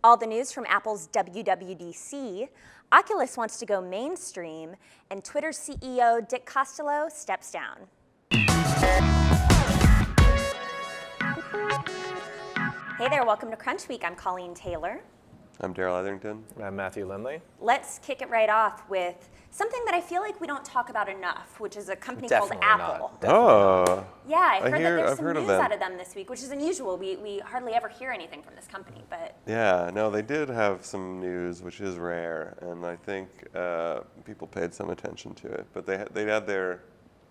All the news from Apple's WWDC, Oculus wants to go mainstream, and Twitter CEO Dick Costolo steps down. Hey there, welcome to CrunchWeek. I'm Colleen Taylor. I'm Daryl Etherington. I'm Matthew Lindley. Let's kick it right off with something that I feel like we don't talk about enough, which is a company Definitely called Apple. not. Definitely not. Yeah, I've heard that there's I've some heard of news them. out of them this week, which is unusual. We hardly ever hear anything from this company, but Yeah, no, they did have some news, which is rare, and I think people paid some attention to it. But they had their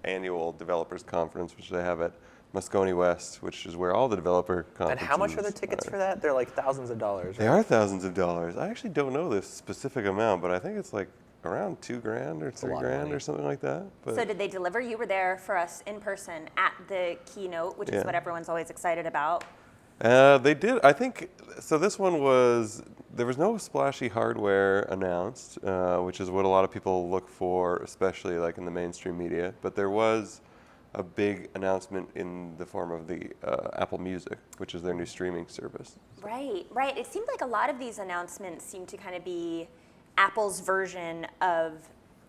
annual developers conference, which they have at Moscone West, which is where all the developer conferences And how much are the tickets for that? They're like thousands of dollars. They are thousands of dollars. I actually don't know the specific amount, but I think it's like around $2,000 or $3,000 or something like that. But so did they deliver? You were there for us in person at the keynote, which is what everyone's always excited about. They did. I think so. This one there was no splashy hardware announced, which is what a lot of people look for, especially like in the mainstream media. But there was a big announcement in the form of the Apple Music, which is their new streaming service. Right. It seemed like a lot of these announcements seem to kind of be Apple's version of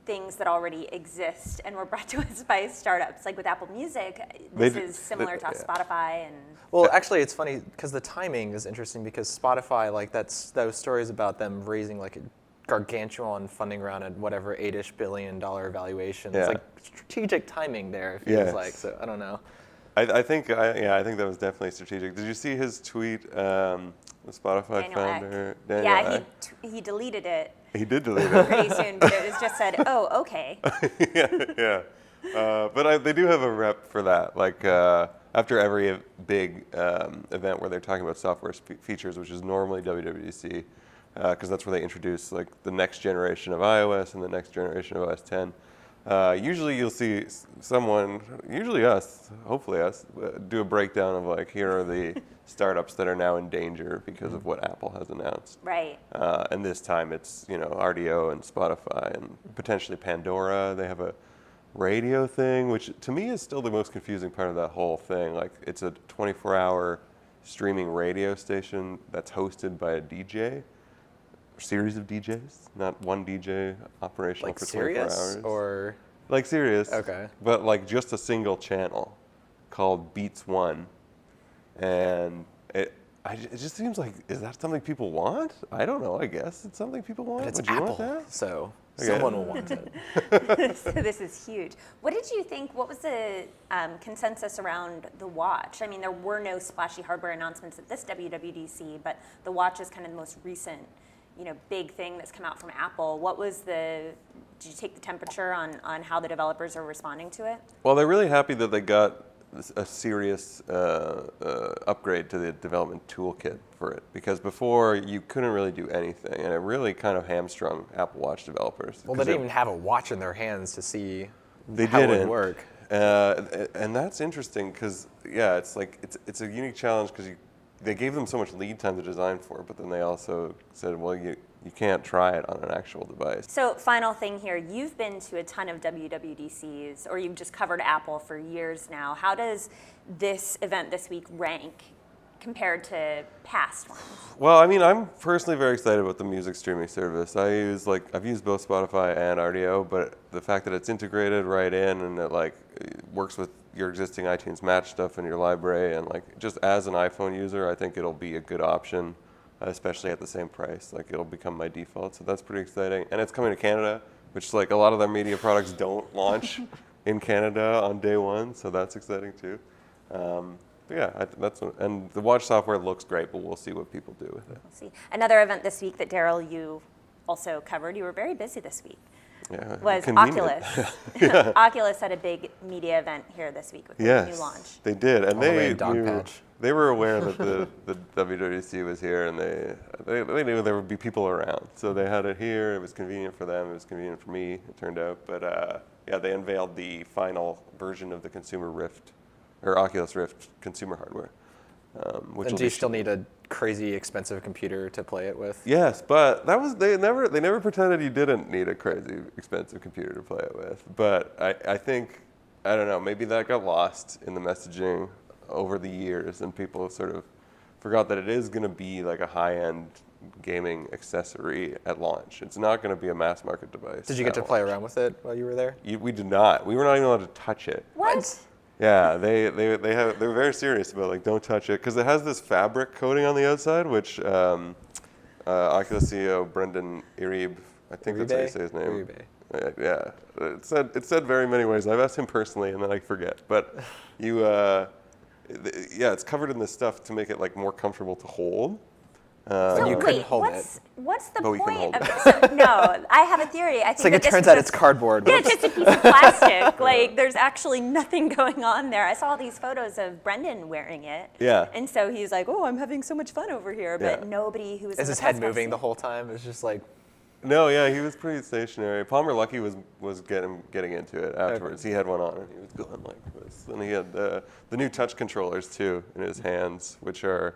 things that already exist and were brought to us by startups. Like with Apple Music, this is similar to Spotify and. Well, actually, it's funny because the timing is interesting because Spotify, like those stories about them raising like a gargantuan funding round at whatever $8-ish billion valuation. Yeah. It's like strategic timing there. It feels like so. I don't know. I think that was definitely strategic. Did you see his tweet? The Spotify Daniel founder. Ek. Daniel Ek. He deleted it. He did delete it. Pretty soon, but it was just said, "Oh, okay." yeah. But they do have a rep for that. Like after every big event where they're talking about software features, which is normally WWDC, because that's where they introduce like the next generation of iOS and the next generation of OS 10. Usually you'll see someone, usually us, hopefully us, do a breakdown of like, here are the startups that are now in danger because of what Apple has announced. Right. And this time it's, RDO and Spotify and potentially Pandora. They have a radio thing, which to me is still the most confusing part of that whole thing. Like it's a 24-hour streaming radio station that's hosted by a DJ. Series of DJs, not one DJ operational Like for 24 hours. Sirius or like Sirius. Okay. But like just a single channel called Beats One, and it just seems like, is that something people want? I don't know. I guess it's something people want. But it's Would you Apple, want that? so Okay. someone will want it. So this is huge. What did you think? What was the consensus around the watch? I mean, there were no splashy hardware announcements at this WWDC, but the watch is kind of the most recent big thing that's come out from Apple. Did you take the temperature on how the developers are responding to it? Well, they're really happy that they got a serious upgrade to the development toolkit for it, because before you couldn't really do anything, and it really kind of hamstrung Apple Watch developers. Well, they didn't even have a watch in their hands to see They how it didn't would work. And that's interesting because, it's a unique challenge because they gave them so much lead time to design for, but then they also said, well, you can't try it on an actual device. So final thing here, you've been to a ton of WWDCs, or you've just covered Apple for years now. How does this event this week rank compared to past ones? Well, I mean, I'm personally very excited about the music streaming service. I've used both Spotify and RDO, but the fact that it's integrated right in and it works with your existing iTunes Match stuff in your library, and just as an iPhone user, I think it'll be a good option, especially at the same price. It'll become my default, so that's pretty exciting. And it's coming to Canada, which a lot of their media products don't launch in Canada on day one, so that's exciting too. And the watch software looks great, but we'll see what people do with it. We'll see. Another event this week that Daryl, you also covered, you were very busy this week, was convenient. Oculus. Oculus had a big media event here this week with the new launch. They did, and they were aware that the WWDC was here, and they knew there would be people around. So they had it here. It was convenient for them. It was convenient for me, it turned out. But they unveiled the final version of the consumer Rift, or Oculus Rift consumer hardware. And do you still need a crazy expensive computer to play it with? Yes, but they never pretended you didn't need a crazy expensive computer to play it with. But I think, I don't know, maybe that got lost in the messaging over the years, and people sort of forgot that it is going to be like a high-end gaming accessory at launch. It's not going to be a mass market device. Did you get to play around with it while you were there? We did not. We were not even allowed to touch it. What? Yeah, they're very serious about like don't touch it because it has this fabric coating on the outside, which Oculus CEO Brendan Iribe, I think that's how you say his name. Iribe. Yeah, it said very many ways. I've asked him personally, and then I forget. But yeah, it's covered in this stuff to make it like more comfortable to hold. So you couldn't hold it. What's the But we can point hold of it. this? No, I have a theory. I think It's like that it turns out it's cardboard. Yeah, it's just a piece of plastic. Like there's actually nothing going on there. I saw these photos of Brendan wearing it. Yeah. And so he's like, "Oh, I'm having so much fun over here," but Yeah. nobody who was Is his head moving the whole time? It's just like. No, yeah, he was pretty stationary. Palmer Luckey was getting into it afterwards. He had one on and he was going like this. And he had the new touch controllers too in his hands, which are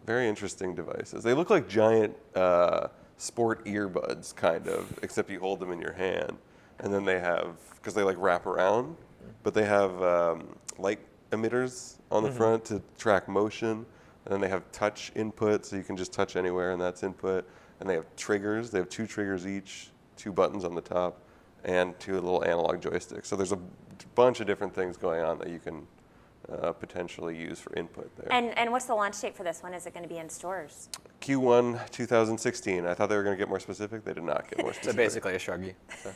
very interesting devices. They look like giant sport earbuds, kind of, except you hold them in your hand. And then they have, because they like wrap around, but they have light emitters on the front to track motion. And then they have touch input, so you can just touch anywhere and that's input. And they have triggers. They have 2 triggers each, 2 buttons on the top, and 2 little analog joysticks. So there's a bunch of different things going on that you can potentially use for input there. And what's the launch date for this one? Is it going to be in stores? Q1 2016. I thought they were going to get more specific. They did not get more specific. So basically a shruggy. So.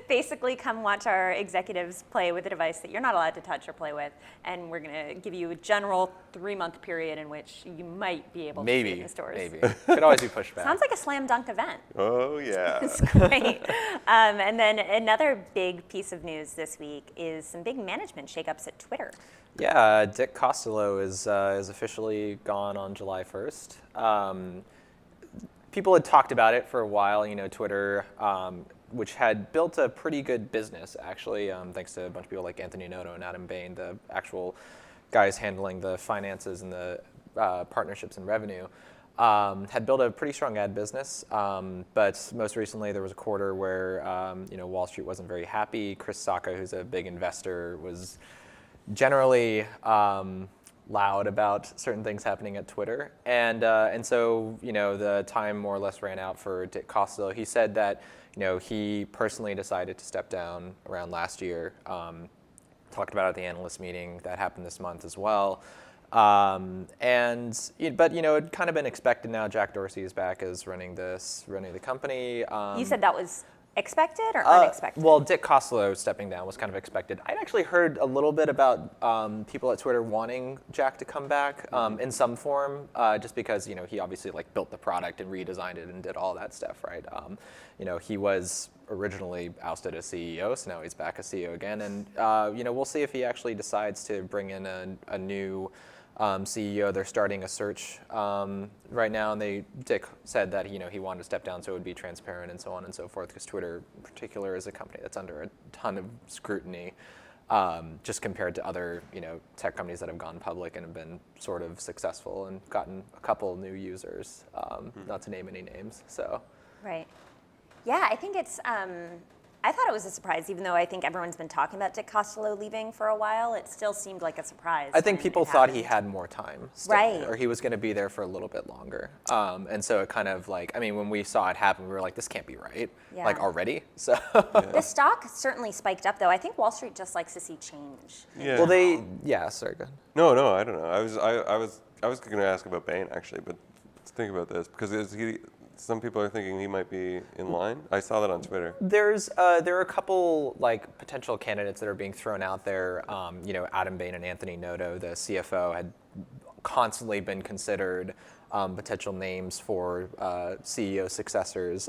Basically, come watch our executives play with a device that you're not allowed to touch or play with, and we're going to give you a general 3-month period in which you might be able to see it in stores. Maybe. Could always be pushed back. Sounds like a slam dunk event. Oh, yeah. It's great. And then another big piece of news this week is some big management shakeups at Twitter. Yeah, Dick Costolo is officially gone on July 1st. People had talked about it for a while, Twitter, which had built a pretty good business, actually, thanks to a bunch of people like Anthony Noto and Adam Bain, the actual guys handling the finances and the partnerships and revenue. Had built a pretty strong ad business, but most recently there was a quarter where Wall Street wasn't very happy. Chris Sacca, who's a big investor, was generally loud about certain things happening at Twitter, and so the time more or less ran out for Dick Costolo. He said that he personally decided to step down around last year. Talked about it at the analyst meeting that happened this month as well. But it'd kind of been expected now. Jack Dorsey is back as running the company. You said that was expected or unexpected? Well, Dick Costolo stepping down was kind of expected. I'd actually heard a little bit about people at Twitter wanting Jack to come back in some form, just because he obviously built the product and redesigned it and did all that stuff, right? He was originally ousted as CEO, so now he's back as CEO again, and we'll see if he actually decides to bring in a new CEO. They're starting a search right now, and Dick said that he wanted to step down so it would be transparent and so on and so forth, because Twitter in particular is a company that's under a ton of scrutiny, just compared to other tech companies that have gone public and have been sort of successful and gotten a couple new users, not to name any names. So Right. Yeah, I think it's, I thought it was a surprise, even though I think everyone's been talking about Dick Costolo leaving for a while. It still seemed like a surprise. I think when people it thought he happened. had more time still, Right. or he was going to be there for a little bit longer. And so it kind of when we saw it happen, we were like, this can't be right, Yeah. already. So The stock certainly spiked up, though. I think Wall Street just likes to see change. Yeah. well, sorry, go ahead. No, I don't know. I was going to ask about Bain actually, but let's think about this because some people are thinking he might be in line. I saw that on Twitter. There are a couple potential candidates that are being thrown out there. Adam Bain and Anthony Noto, the CFO, had constantly been considered potential names for CEO successors.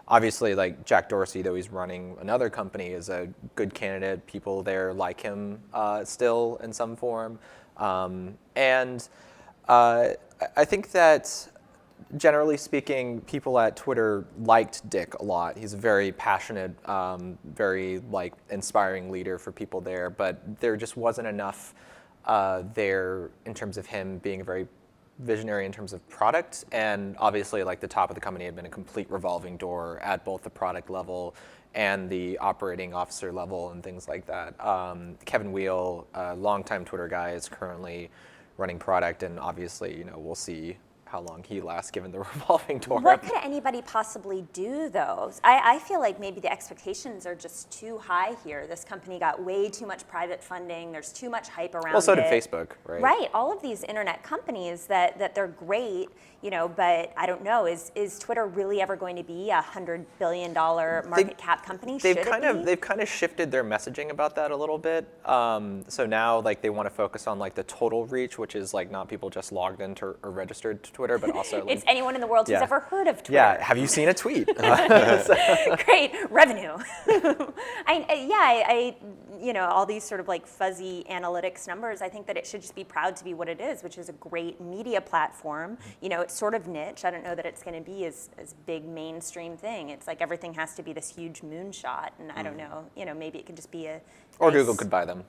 Obviously, Jack Dorsey, though he's running another company, is a good candidate. People there like him still in some form, and I think that, generally speaking, people at Twitter liked Dick a lot. He's a very passionate, very inspiring leader for people there, but there just wasn't enough there in terms of him being a very visionary in terms of product, and obviously the top of the company had been a complete revolving door at both the product level and the operating officer level and things like that. Kevin Weil, a longtime Twitter guy, is currently running product, and obviously we'll see how long he lasts given the revolving door. What could anybody possibly do, though? I feel like maybe the expectations are just too high here. This company got way too much private funding. There's too much hype around it. Well, so did Facebook, right? Right. All of these internet companies that they're great, but I don't know. Is Twitter really ever going to be a $100 billion market cap company? They've kind of shifted their messaging about that a little bit. So now they want to focus on the total reach, which is not people just logged into or registered to Twitter, but also it's anyone in the world who's ever heard of Twitter. Yeah. Have you seen a tweet? Great revenue. All these sort of fuzzy analytics numbers. I think that it should just be proud to be what it is, which is a great media platform. It's sort of niche. I don't know that it's going to be as big mainstream thing. It's everything has to be this huge moonshot, and I don't know. Maybe it could just be a Or nice, Google could buy them.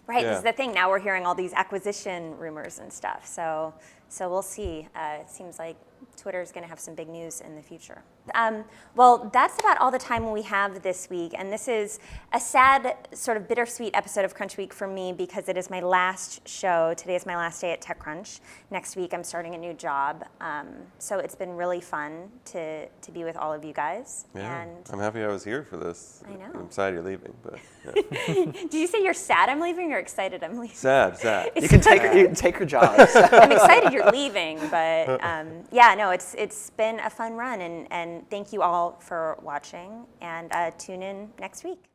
Right, Yeah. this is the thing. Now we're hearing all these acquisition rumors and stuff. So we'll see. It seems like Twitter is going to have some big news in the future. Well, that's about all the time we have this week. And this is a sad, sort of bittersweet episode of CrunchWeek for me because it is my last show. Today is my last day at TechCrunch. Next week, I'm starting a new job. So it's been really fun to be with all of you guys. Yeah, And I'm happy I was here for this. I know. I'm sad you're leaving, but yeah. did you say you're sad I'm leaving or excited I'm leaving? sad. You can take her jobs. I'm excited you're leaving, but it's been a fun run, and thank you all for watching, and tune in next week.